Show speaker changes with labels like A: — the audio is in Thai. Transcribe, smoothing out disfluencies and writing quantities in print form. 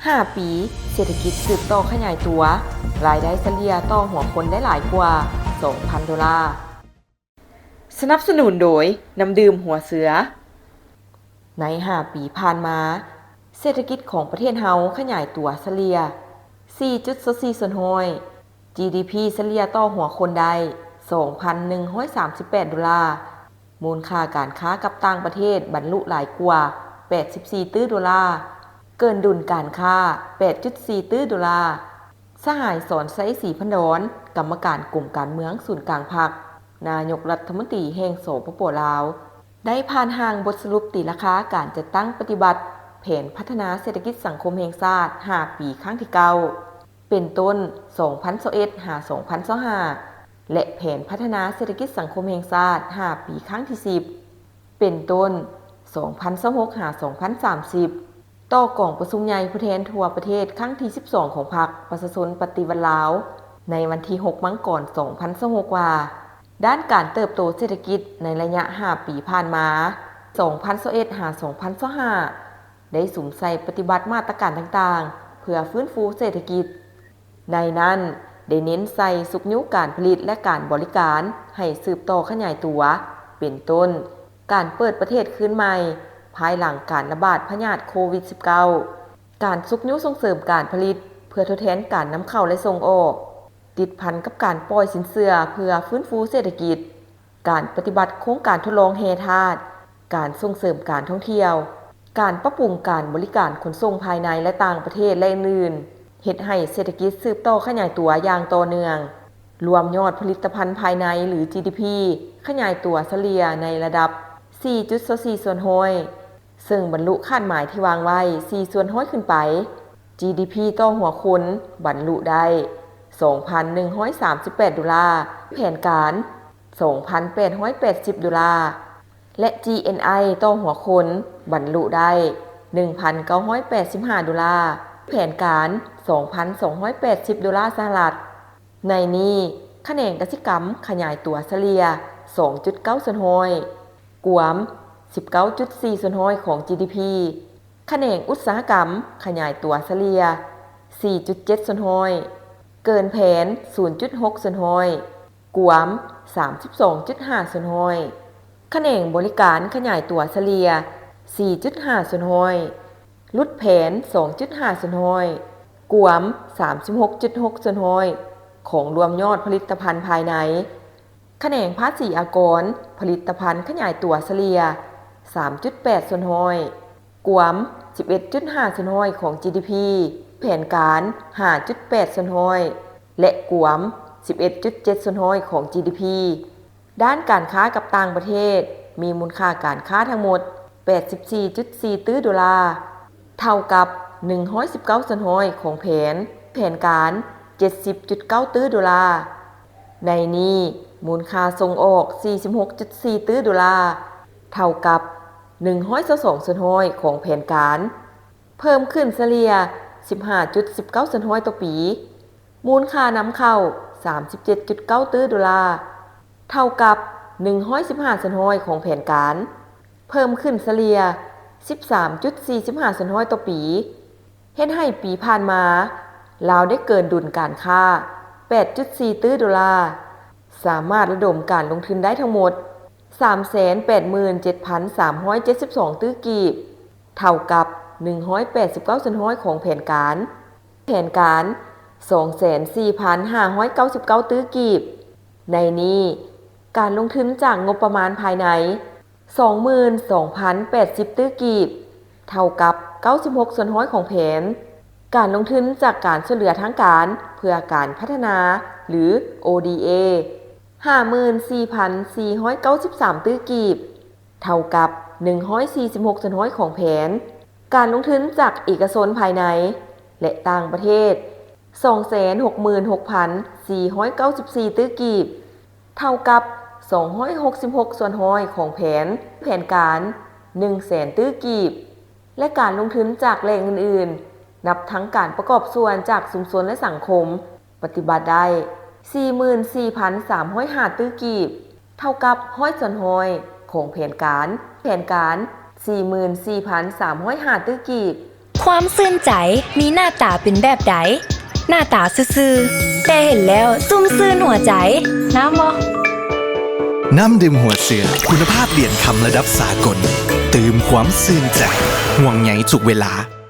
A: 5 ปีเศรษฐกิจสืบโตขยายตัว รายได้เฉลี่ยต่อหัวคนได้หลายกว่า 2,000 ดอลลาร์ สนับสนุนโดยน้ำดื่มหัวเสือ ใน 5 ปีผ่านมา เศรษฐกิจของประเทศเฮาขยายตัวเฉลี่ย 4.24% GDP เฉลี่ยต่อหัวคนได้ 2,138 ดอลลาร์ มูลค่าการค้ากับต่างประเทศบรรลุหลายกว่า 84 ตื้อดอลลาร์ เกินดุลการค้า 8.4 ตื้อดอลลาร์ สหายสอนไซสีพันดอนกรรมการกลุ่มการเมืองศูนย์กลางพรรคนายกรัฐมนตรีแห่งสปป.ลาว ได้ผ่านห่างบทสรุปตีราคาการจัดตั้งปฏิบัติแผนพัฒนาเศรษฐกิจสังคมแห่งชาติ 5 ปีครั้งที่ 9 เป็นต้น 2021-2025 และแผนพัฒนาเศรษฐกิจสังคมแห่งชาติ 5 ปีครั้งที่ 10 เป็นต้น 2026-2030 ต่อกล่องประชุมใหญ่ผู้แทนทั่วประเทศครั้งที่ 12 ของพรรคประชาชนปฏิวัติลาว ในวันที่ 6 มังกร 2026 ว่าด้านการเติบโตเศรษฐกิจในระยะ 5 ปีผ่านมา 2021-2025 ได้สุ่มใส่ปฏิบัติมาตรการต่างๆ เพื่อฟื้นฟูเศรษฐกิจ ในนั้นได้เน้นใส่สุกยุการผลิตและการบริการให้สืบต่อขยายตัว เป็นต้น การเปิดประเทศขึ้นใหม่ ภายหลังการระบาดพยาธิโควิด -19 การสุกยุส่งเสริมการผลิตเพื่อทดแทนการนำเข้าและส่งออก ติดพันกับการปล่อยสินเชื่อเพื่อฟื้นฟูเศรษฐกิจ การปฏิบัติโครงการทดลองแห่ธาตุ การส่งเสริมการท่องเที่ยว การปรับปรุงการบริการขนส่งภายในและต่างประเทศและอื่นๆเฮ็ดให้เศรษฐกิจสืบโตขยายตัวอย่างต่อเนื่อง รวมยอดผลิตภัณฑ์ภายในหรือ GDP ขยายตัวเฉลี่ยในระดับ 4.24% ซึ่งบรรลุคาดหมายที่วางไว้ 4% ขึ้นไป GDP ต่อหัวคนบรรลุได้ 2,138 ดอลลาร์ แผนการ 2,880 ดอลลาร์ และ GNI ต่อหัวคนบรรลุได้ 1,985 ดอลลาร์ แผนการ 2,280 ดอลลาร์สหรัฐ ในนี้คะแนนกสิกรรมขยายตัวเฉลี่ย 2.9% กวม 19.4% ของ GDP คะแนนอุตสาหกรรมขยายตัวเฉลี่ย 4.7% เกินแผน 0.6% กวม 32.5% คะแนนบริการขยายตัวเฉลี่ย 4.5% ลุดแผน 2.5% กวม 36.6% ของรวมยอดผลิตภัณฑ์ภายในคะแนนภาษีอากรผลิตภัณฑ์ขยายตัวเฉลี่ย 3.8% กวม 11.5% ของ GDP แผนการ 5.8% และกวม 11.7% ของ GDP ด้านการค้ากับต่างประเทศมีมูลค่าการค้าทั้งหมด 84.4 ตื้อดอลลาร์ เท่ากับ 119% ของแผนการ 70.9 ตื้อดอลลาร์ ในนี้มูลค่าส่งออก 46.4 ตื้อดอลลาร์ เท่ากับ 122% ของแผนการ เพิ่มขึ้นเฉลี่ย 15.19% ต่อปี มูลค่านำเข้า 37.9 ตื้อดอลลาร์ เท่ากับ 115% ของแผนการ เพิ่มขึ้นเฉลี่ย 13.45% ต่อปีเฮ็ดให้ปีผ่านมาลาวได้เกินดุลการค้า 8.4 ตื้อดอลลาร์ สามารถระดมการลงทุนได้ทั้งหมด 387,372 ตื้อกีบ เท่ากับ 189% ของแผนการ 204,599 ตื้อกีบ ในนี้การลงทุนจากงบประมาณภายใน 22,080 ตื้อกีบ เท่ากับ 96% ของแผน การลงทุนจากการช่วยเหลือทางการเพื่อการพัฒนาหรือ ODA 54,493 ตื้อกีบ เท่ากับ 146% ของแผน การลงทุนจากเอกชนภายในและต่างประเทศ 266,494 ตื้อกีบ เท่ากับ 266% ของแผนการ 100,000 ตื้อกีบ และการลงทุนจากแหล่งอื่นๆนับทั้งการประกอบส่วนจากชุมชนและสังคมปฏิบัติได้ 44,305 ตื้อกีบ เท่ากับ 100% ของแผนการ 44,305 ตื้อกีบ
B: ความซื่นใจมีหน้าตาเป็นแบบใดหน้าตาซื่อๆแต่เห็นแล้วซุ่มซื่นหัวใจน้ำบ่
C: น้ำดื่มหัวเสือคุณภาพเหรียญคำระดับสากลตื่มความซื่นใจห่วงใยทุกเวลา